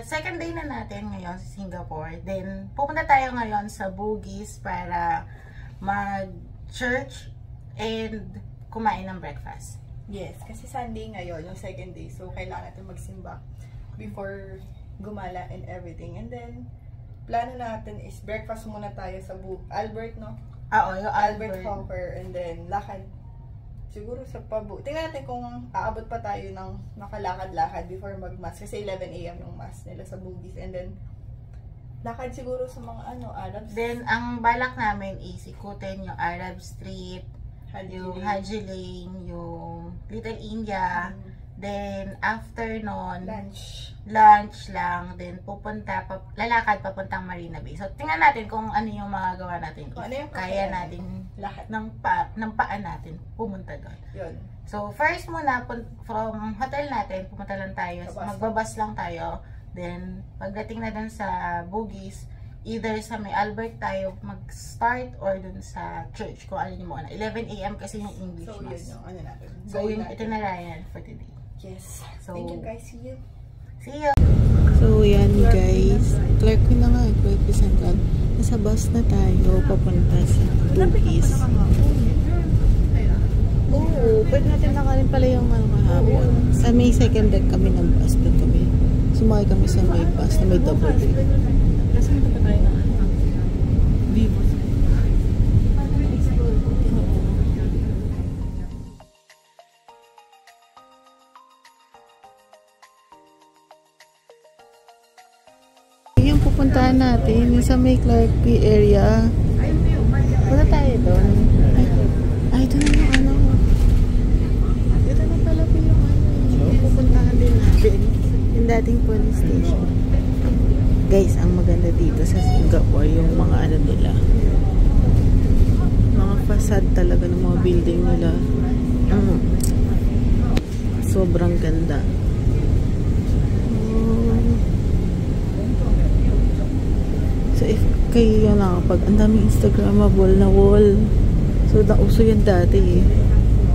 second day na natin ngayon sa Singapore. Then, pupunta tayo ngayon sa Bugis para mag-church and kumain ng breakfast. Yes, kasi Sunday ngayon, yung second day. So, kailangan natin magsimba before gumala and everything. And then, plano natin is breakfast muna tayo sa Albert, no? Oo, yung Albert Hawker. And then, lakad. Siguro sa tingnan natin kung aabot pa tayo ng nakalakad-lakad before mag-mass. Kasi 11 AM yung mass nila sa Bugis. And then, lakad siguro sa mga Arabs. Then, ang balak namin is ikutin yung Arab Street, yung Haji Lane, yung Little India. Then, after nun, lunch lang. Then, lalakad papuntang Marina Bay. So, tingnan natin kung ano yung magagawa natin. Kung ano yung kaya natin lahat ng paan natin pumunta doon. Yun. So, first muna, from hotel natin, pumunta lang tayo. Magbabas lang tayo. Then, pagdating na dun sa Bugis, either sa may Albert tayo mag-start or dun sa church. Kung ano yung muna. 11 AM kasi yung English Mass. So, yun yung natin. So, yung itinerary for today. Yes. So, thank you guys. See you. See you. So, yan guys. Clark ko na nga. Clark ko Central. Nasa bus na tayo. Papunta sa Bugis. Oo. Pwede natin nakarin pala yung mahapon. Sa may second deck kami ng bus. Doon kami. Sumakay kami sa may bus na may double deck. Nasaan ito pa tayo na? Vivo. Yung pupuntahan natin, yung sa may Clark P area. Punta tayo doon. Ay, doon na yung Dito na pala po yung pupuntahan din natin. Yung dating police station. Guys, ang maganda dito sa Singapore, yung mga nila. Mga facade talaga ng mga building nila. Sobrang ganda. So, if kayo yun ang daming Instagrammable na wall. So, nauso yun dati eh.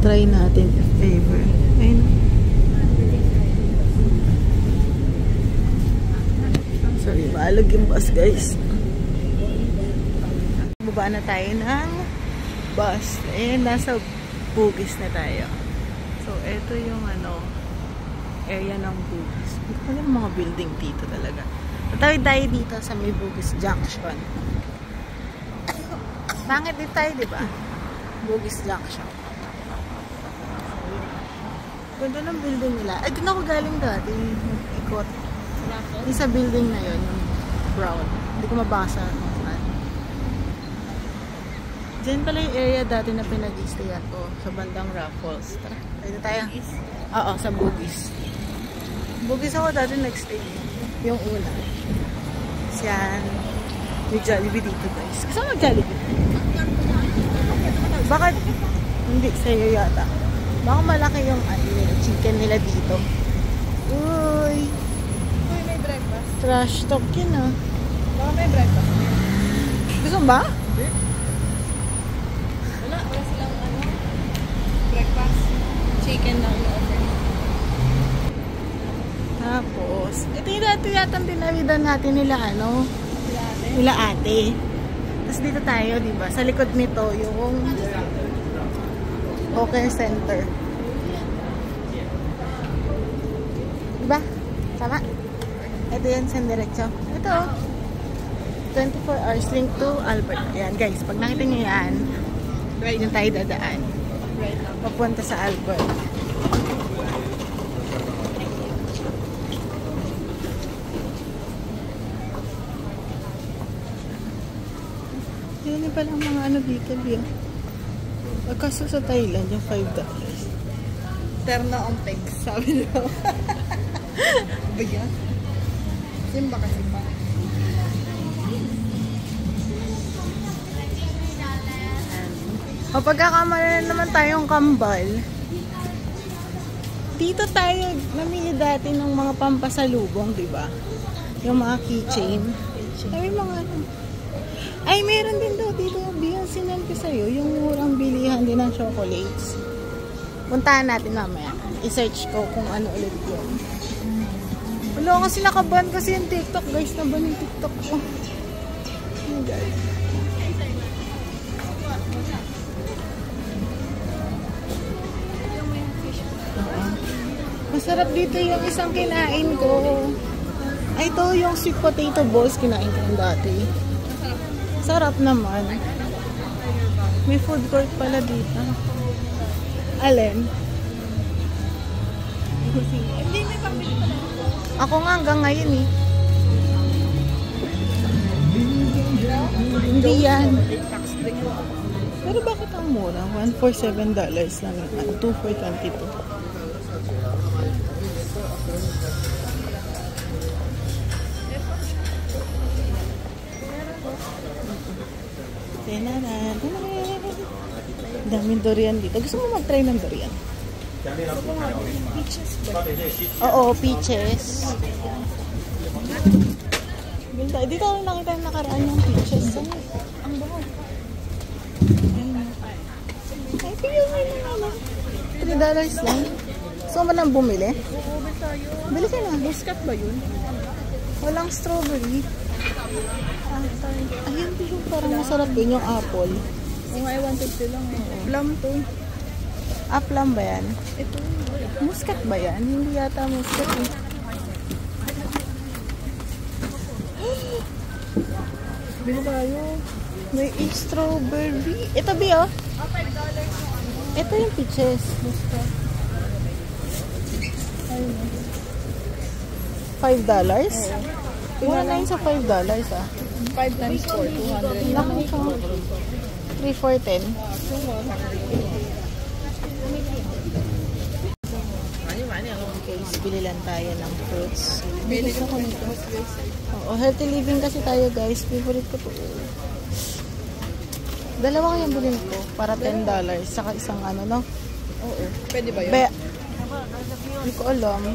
Try natin if ever. Ayun. Sorry, maalag yung bus guys. Baba na tayo ng bus. Eh, nasa Bugis na tayo. So, ito yung area ng Bugis. Ano yung mga building dito talaga. Tatawid tayo dito sa may Bugis Junction. Pangit din tayo, diba? Bugis Junction. Ganda ng building nila. Ay, doon ako galing dati. Ikot. Yung sa building na yun, yung brown. Hindi ko mabasa. Diyan pala yung area dati na pinag-i-stayan ko. Sa bandang Raffles. Tara, tayo tayo. Oo, sa Bugis. Bugis ako dati nag-stay. Yung una. Yan. May Jollibee dito guys. Kasama Jollibee? Bakit? Hindi, sa'yo yata. Baka malaki yung chicken nila dito. Uy! Uy, may breakfast. Trash talk yun ah. Baka may breakfast. Gusto mo ba? Wala silang breakfast. Chicken lang yung offer. Tapos, ito yung dati yata tinawidan natin nila nila ate. Tapos dito tayo, diba? Sa likod nito, yung Hawker Center. Diba? Sama? Ito yan, San Diretso. Ito, 24 hours link to Albert. Ayan, guys. Pag nakita nyo yan, yung tayo dadaan. Papunta sa Albert. Yan pala ang mga dito, Bia. Kaso sa Thailand, yung $5. Terno ang peg, sabi nyo. Ba yan? Simba kasi pa. Kapag kakamala na naman tayong kambal, dito tayo namili dati ng mga pampasalubong, diba? Yung mga keychain. Ay, mga ay, meron din daw dito. Biyan sinend ko sa'yo. Yung murang bilihan din ng chocolates. Puntahan natin mamaya. I-search ko kung ano ulit yun. Wala kasi nakaban kasi yung TikTok. Guys, naban yung TikTok ko. Oh guys. Masarap dito yung isang kinain ko. Ay, ito yung sweet potato balls. Kinain ko yung dati. Sarap naman. May food court pala dito. Alin? Hindi, may pambili pala. Ako nga hanggang ngayon eh. Hindi yan. Pero bakit ang mura? $1 for $7 lang. 2 for $22. Daming durian dito. Gusto mo mag-try ng durian? Peaches ba? Oo, peaches. Dito ako nakita yung nakaraan yung peaches. Ang baho. Ay, pigil mo yung ano. $3 lang. Gusto mo nang bumili? Oo, tayo. Bili ka na. Muscat ba yun? Walang strawberry. Ayun, pero parang masarap yun yung apple. Oo nga, 150 lang. Plum to. Plum ba yan? Ito. Muscat ba yan? Hindi yata muscat eh. Bili tayo. May strawberry. Ito ba yun? $5. Ito yung peaches. Muscat. Ayun. $5? Oo. Wala na yun sa $5 ah. 5 times 4, 200. Naku ka. 3 for 10. Bili lang tayo ng fruits. Bili ko nito. Oo, healthy living kasi tayo guys. Favorite ko to. Dalawa kayang bilhin ko para $10. Saka isang ano, no? Oo. Pwede ba yun? Hindi ko alam.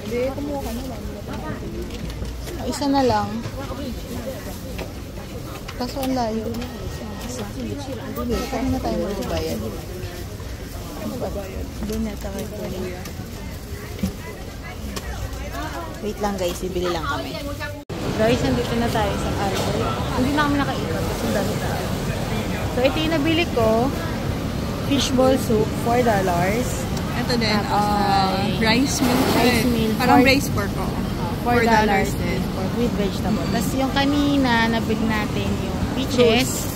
Hindi, kumuha ka na lang. Isa na lang. Kaso ang layo. Hindi, kaya na tayo magbabayad. Doon nata kayo kuya. Wait lang guys, bibili lang kami. Guys, nandito na tayo sa Arbor. Hindi na kami nakaikot kasi dami tayo. So, ito yung nabili ko. Fishball soup, $4. Ito din, rice meal. Rice meal. Parang braised pork ko. $4 din. with vegetable. Tapos yung kanina, nabili natin yung peaches.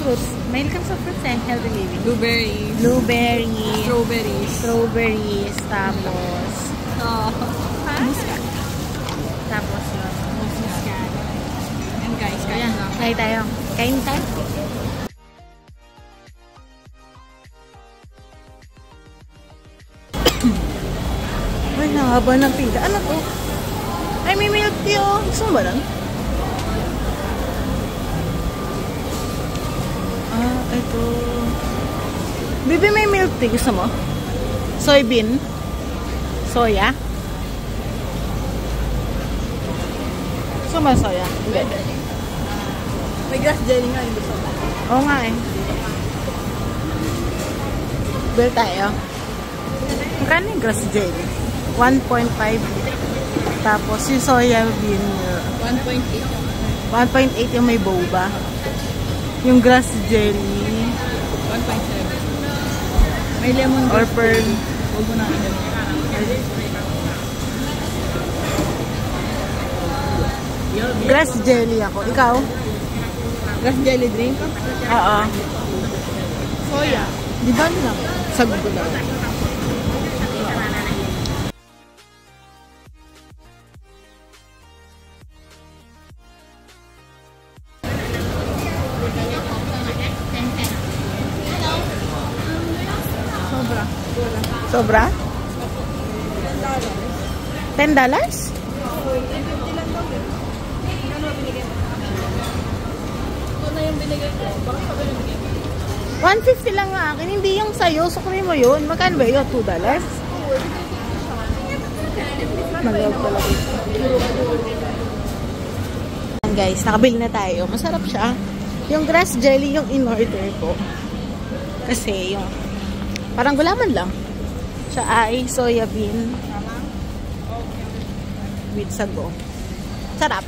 Fruits. Mahilig kami sa fruits eh. Healthy living. Blueberries. Blueberries. Strawberries. Strawberries. Tapos, muscat. Tapos yun. Muscat. And guys, kaya lang. Kain tayo. Kain tayo. Ay, nakaba ng pinta. Ano to? Ay, may milk tea oh. Gusto mo ba lang? Ito. Bibi, may milk tea. Gusto mo? Soybean? Soya? Gusto mo soya? Hindi. May grass jelly nga. Hindi sa Oo nga eh. Bill tayo. Magkano yung grass jelly? 1.5. Tapos yung soya bean 1.8. 1.8 yung may boba. Yung grass jelly 1.7. May lemon or pearl. Huwag mo na ilan. Grass jelly ako. Ikaw? Grass jelly drink? Oo. Soya. Di ba lang? Sagot ko lang. Sobra? $10? $50 lang daw. 150 lang nga akin. Hindi yung sa'yo. Sukli mo yun. Magkano ba yun? $2? Malawag talaga. Guys, nakabili na tayo. Masarap siya. Yung grass jelly yung in-order ko. Kasi yung parang gulaman lang. Siya ay soya bean. with sago. Sarap.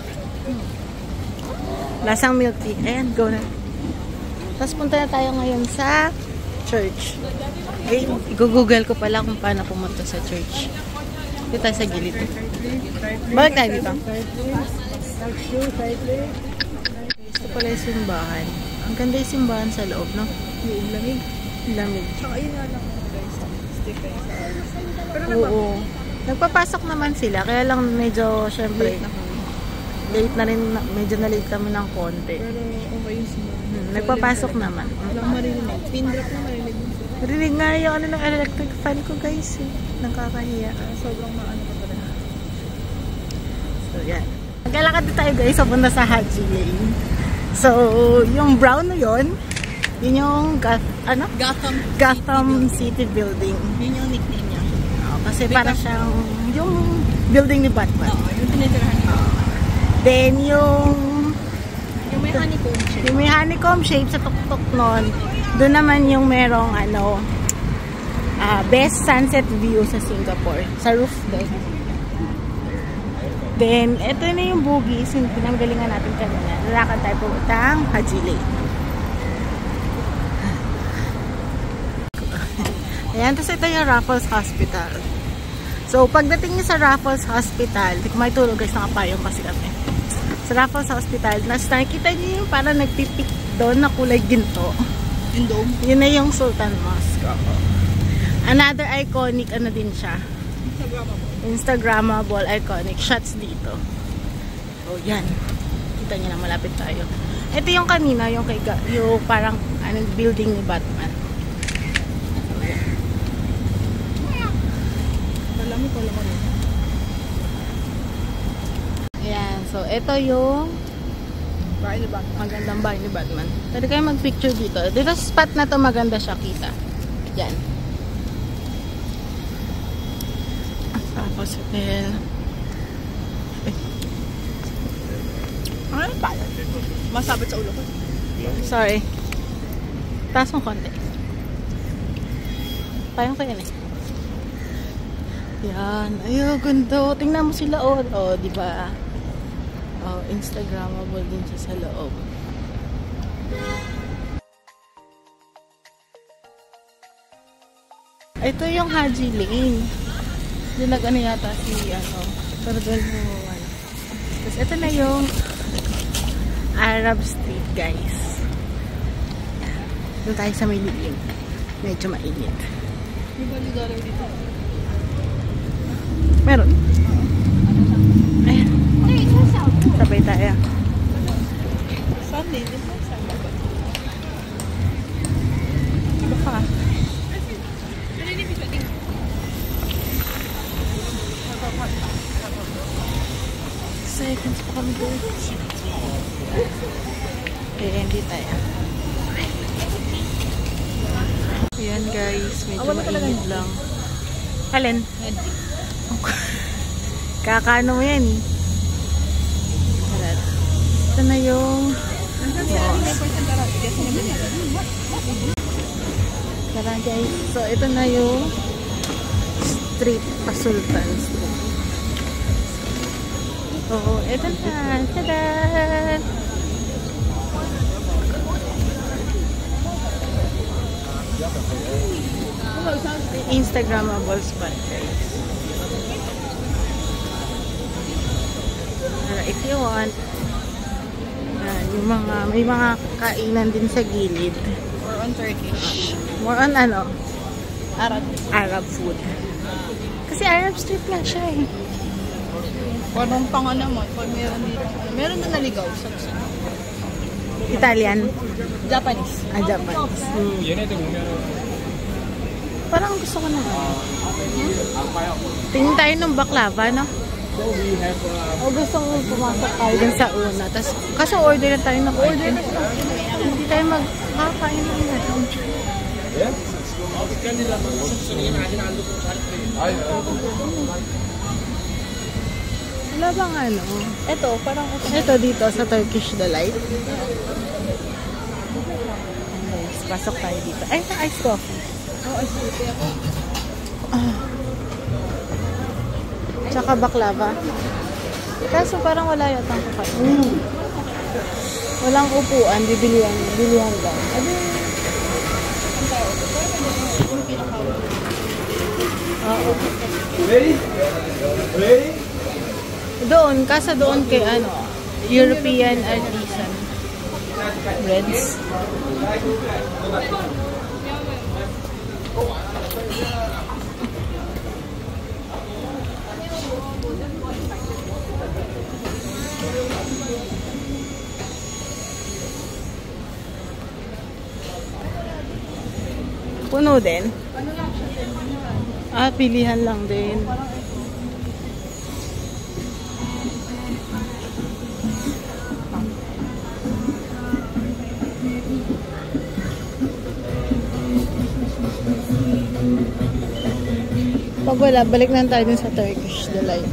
Lasang milk tea. Ayan, go na. Tapos punta na tayo ngayon sa church. Okay, i-google ko pala kung paano pumunta sa church. Dito tayo sa gilid. Bakit tayo dito? Ito pala yung simbahan. Ang ganda yung simbahan sa loob, no? Yung lamig. Lamig. Tsaka yun nga lang guys. Stephen. Pero Oo. Nagpapasok naman sila. Kaya lang medyo, syempre, late na rin. Medyo na-late kami ng konti. pero okay yung simbahan. Nagpapasok naman. Walang marinig. Pin drop na marinig. Rinig nga yung ano ng electric fan ko, guys. Eh. Nakakahiya. Sobrang maano pa pala. So, yan. Naglalakad na tayo, guys. Papunta sa Haji Lane. So, yung brown na yun yung Gotham City Building. Yun yung nickname niya. Kasi para siyang yung building ni Batman. Oo, yung tinitirahan niya. Then, yung Yung may honeycomb shape. yung may honeycomb shape sa tuktok nun, doon naman yung merong best sunset view sa Singapore. Sa roof doon. Then, ito na yung boogies, yung pinanggalingan natin kanina. Lalakad tayo puntang Haji Lane. Ayan, tapos ito yung Raffles Hospital. So, pagdating niyo sa Raffles Hospital, di ko may tulog guys, nakapayong kasi kami. Sa Raffles Hospital, nakikita niyo yung parang nagpipik doon na kulay ginto. Yung dome. Yun na yung Sultan Mosque. Another iconic, din siya. Instagrammable, iconic shots dito. So, yan. Kita niyo na, malapit tayo. Ito yung kanina, yung parang building ni Batman. Palamig ko lang rin. Ayan. So, ito yung Bahay ni Batman. magandang bahay ni Batman. Pwede kayo mag-picture dito. Dito sa spot na to maganda siya kita. Yan. Tapos, hotel. Ano ba? Masabit sa ulo ko. Sorry. Taas mo konti. Payong ko yan eh. Yan. Ayun, ganda. Tingnan mo sila. Oh, di ba? Oh, Instagrammable din siya sa loob. Ito yung Haji Lane. Yung yata si pero doon mo Tapos ito na yung Arab Street, guys. Doon tayo sa may lilim. Medyo mainit. May baligaran dito. Meron? Ayan. Sabay tayo. Sunday, this is Sunday. Baka. Seconds pa kami doon. Kaya hindi tayo. Ayan guys, medyo mainit lang. Alin? Kakano mo yan eh. Ito na yung tara guys. So ito na yung street pa Sultan Street. Oo, ito na. Tada! Instagrammable spot guys. If you want, yung may mga kainan din sa gilid. Or on Turkish. More on Arab food. Kasi Arab street nga siya eh. Parang pang naman. Pag meron dito. Meron na naligaw. Italian. Japanese. Japanese. Parang gusto ko na. Tingin tayo ng baklava, no? O gusto ko pumasok tayo dun sa una. Kaso order na tayo ng order. Hindi tayo magkakain lang natin. Wala bang Ito, parang ito dito sa Turkish Delight. Guys, pasok tayo dito. Ay, sa iced coffee. ice coffee ako. Tsaka baklava. Kaso parang wala yatang kakain. Walang upuan, bilihan daw. Abi. Oo. Ready? Doon, kasa doon kay ano, European Artisan Breads. Puno din? Ah, pilihan lang din. Pag wala, balik na tayo dun sa Turkish Delight.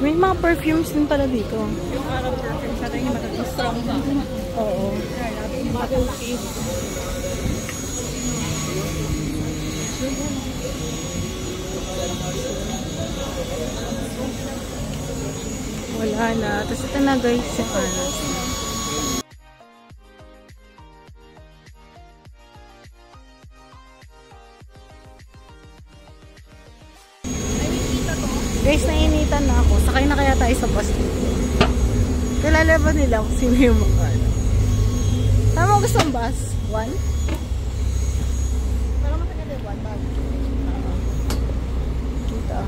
May mga perfumes din pala dito. Yung Arab perfume sa tingin magandang strong ba? Oo. Wala na. Tapos ito na guys, si Aras. Guys, nainitan na ako. Sakay na kaya tayo sa bus dito. Kilala ba nila kung sino yung mga ano? Tama mo gusto ang bus? One? Parang matagal yung one bag. Kita.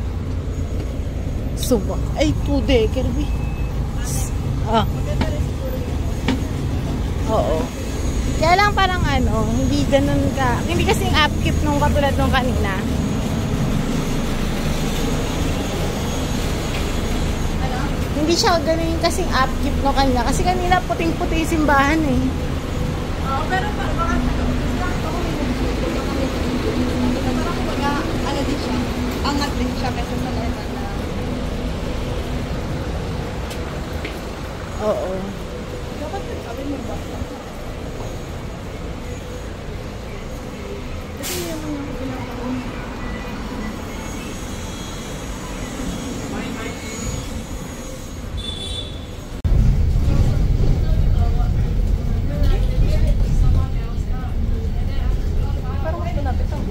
Suba. Ay, pude. Kirby. Ah. Maganda rin siguro yun. Oo. Kaya lang parang ano, hindi ganun ka. Hindi kasing upkeep nung katulad nung kanina. Hindi siya ganun kasing upkeep nung kanina. Kasi kanina puting-puti yung simbahan eh. Oo, pero parang parang kumbaga, ano din siya, angat din siya kaysa sa level na. Oo. Dapat sabi mo ba? Kasi yun yung ginagawa. Parang ito na bitaw.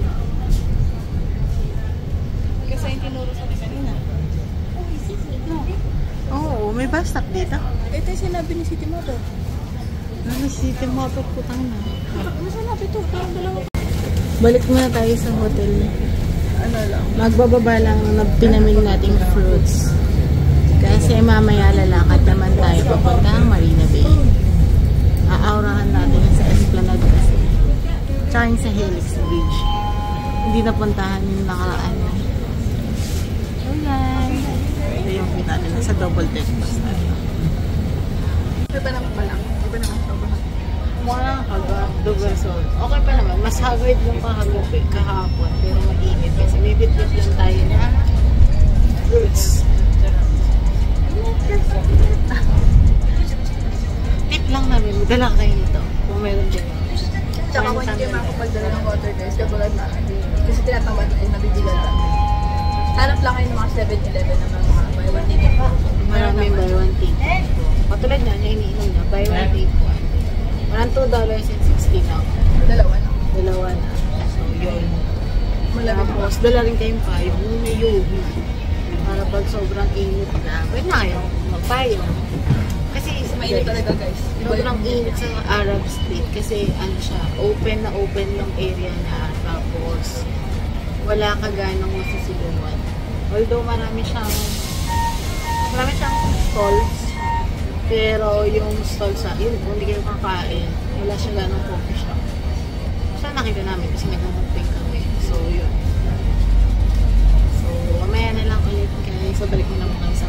Kasi yung tinuro sa akin kanina. Oo, may bus stop dito. Ito yung sinabi ni City Motor. Ano si Timoto putang na. Ano sinabi ito? Parang dalawa. Balik muna tayo sa hotel. Ano lang? Magbababa lang na pinamili nating fruits. Kasi mamaya lalakad naman tayo papuntang Marina Bay. Aaurahan natin sa Esplanade kasi. Tsaka yung sa Helix Bridge. Hindi napuntahan yung nakaraan. Ayan. Ito yung kita nila sa double deck bus natin. Iba naman pa lang. Iba naman pa ba? Mga hagad, so okay pa naman. Mas hagad yung kahapon. Pero mainit kasi may bit-bit lang tayo na fruits. Tip lang namin, magdala kayo nito kung meron din. Tsaka kung hindi makapagdala ng water guys, kapag na, kasi tinatamad ko nabibilan lang. Hanap lang kayo ng mga 7-Eleven na mga buy one ticket. Maraming buy one ticket. Katulad na, yung iniinom niya, buy one ticket. Parang $2.60 na. Dalawa na. Dalawa na. So, yun. Malamig po. Tapos, dala rin kayong payong. Yung may yogi. Para pag sobrang init na, pwede na kayo magpayong. Kasi, Mainit talaga guys. sobrang init sa Arab Street. Kasi, ano siya, open na open yung area na. Tapos, wala ka ganong masisigawan. Although, marami siyang stalls. Pero, yung stalls sa, yun, kung hindi kayo kakain, wala siya ganong coffee shop. So, nakita namin kasi nag-moving kami. So, yun. So, mamaya na lang ulit guys. So, balik mo na muna sa